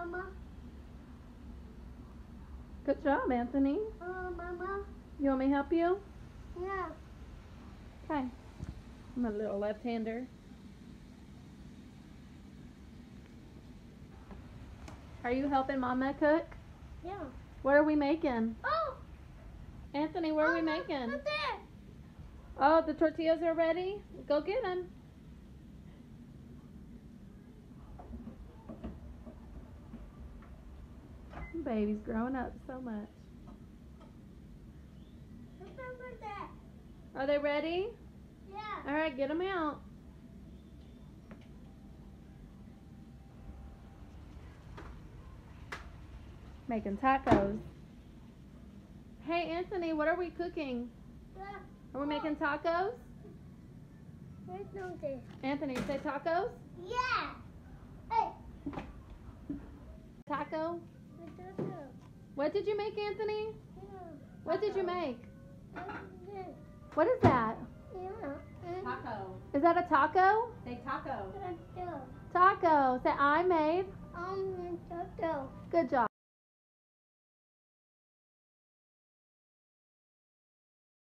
Mama. Good job, Anthony. Mama. You want me to help you? Yeah. Okay. I'm a little left-hander. Are you helping Mama cook? Yeah. What are we making? Oh. Anthony, what are we making? What's that? Oh, the tortillas are ready? Go get them. Baby's growing up so much. What's that? Are they ready? Yeah. All right, get them out. Making tacos. Hey, Anthony, what are we cooking? Yeah. Are we making tacos? Where's no this? Anthony, say tacos? Yeah. Hey. Taco? What's that? What did you make, Anthony? Yeah. What did you make? What's this? What is that? Yeah. Taco. Is that a taco? Say taco. Taco. Taco. Say I made. Taco. Good job.